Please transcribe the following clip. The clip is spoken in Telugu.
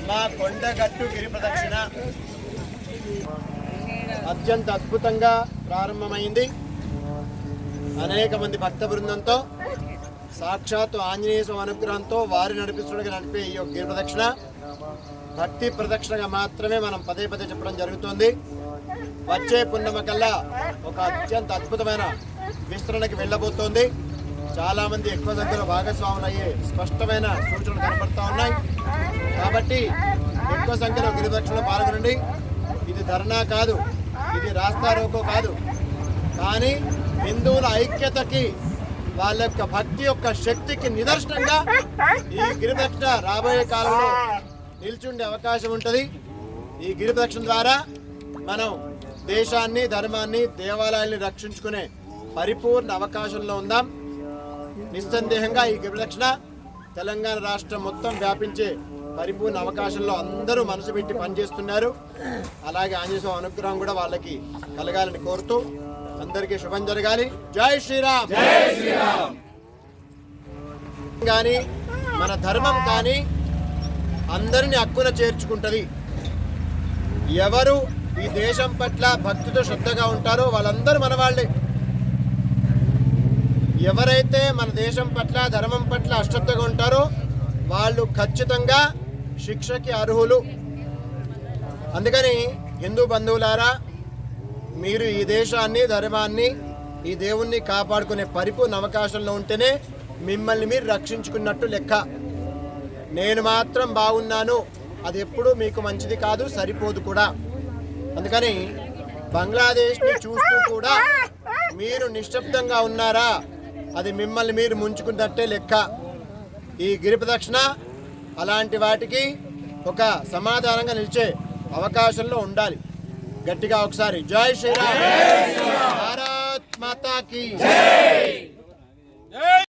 మా కొండగట్టు గిరి ప్రదక్షిణ అత్యంత అద్భుతంగా ప్రారంభమైంది. అనేక మంది భక్త బృందంతో సాక్షాత్తు ఆంజనేయ స్వామి అనుగ్రహంతో వారి నడిపిస్తున్నగా నడిపే ఈ గిరి ప్రదక్షిణ భక్తి ప్రదక్షిణగా మాత్రమే మనం పదే పదే చెప్పడం జరుగుతుంది. వచ్చే పున్నమ కల్లా ఒక అత్యంత అద్భుతమైన విస్తరణకి వెళ్ళబోతోంది. చాలా మంది ఎక్కువ సంఖ్యలో భాగస్వాములు అయ్యే స్పష్టమైన సూచనలు కనపడతా ఉన్నాయి. కాబట్టి ఎక్కువ సంఖ్యలో గిరి ప్రదక్షిణలో పాల్గొనండి. ఇది ధర్నా కాదు, ఇది రాస్తా రోకో కాదు, కానీ హిందువుల ఐక్యతకి వాళ్ళ యొక్క భక్తి యొక్క శక్తికి నిదర్శనంగా ఈ గిరి ప్రదక్షిణ రాబోయే కాలంలో నిల్చుండే అవకాశం ఉంటుంది. ఈ గిరి ప్రదక్షిణ ద్వారా మనం దేశాన్ని, ధర్మాన్ని, దేవాలయాల్ని రక్షించుకునే పరిపూర్ణ అవకాశంలో ఉందాం. నిస్సందేహంగా ఈ గిరి ప్రదక్షిణ తెలంగాణ రాష్ట్రం మొత్తం వ్యాపించే పరిపూర్ణ అవకాశంలో అందరూ మనసు పెట్టి పనిచేస్తున్నారు. అలాగే ఆంజనేయ స్వామి అనుగ్రహం కూడా వాళ్ళకి కలగాలని కోరుతూ అందరికీ శుభం జరగాలి. జై శ్రీరామ్. జై శ్రీరామ్. కానీ మన ధర్మం కానీ అందరిని హక్కున చేర్చుకుంటది. ఎవరు ఈ దేశం పట్ల భక్తితో శ్రద్ధగా ఉంటారో వాళ్ళందరూ మన వాళ్ళే. ఎవరైతే మన దేశం పట్ల, ధర్మం పట్ల అశ్రద్ధగా ఉంటారో వాళ్ళు ఖచ్చితంగా శిక్షకి అర్హులు. అందుకని హిందూ బంధువులారా, మీరు ఈ దేశాన్ని, ధర్మాన్ని, ఈ దేవుణ్ణి కాపాడుకునే పరిపూర్ణ అవకాశంలో ఉంటేనే మిమ్మల్ని మీరు రక్షించుకున్నట్టు లెక్క. నేను మాత్రం బాగున్నాను, అది ఎప్పుడూ మీకు మంచిది కాదు, సరిపోదు కూడా. అందుకని బంగ్లాదేశ్ని చూస్తూ కూడా మీరు నిశ్శబ్దంగా ఉన్నారా, అది మిమ్మల్ని మీరు ముంచుకున్నట్టే లెక్క. ఈ గిరి ప్రదక్షిణ అలాంటి వాటికి ఒక సమాధానంగా నిలిచే అవకాశంలో ఉండాలి. గట్టిగా ఒకసారి జై శ్రీరామ్. భారత్ మాతా కీ జై.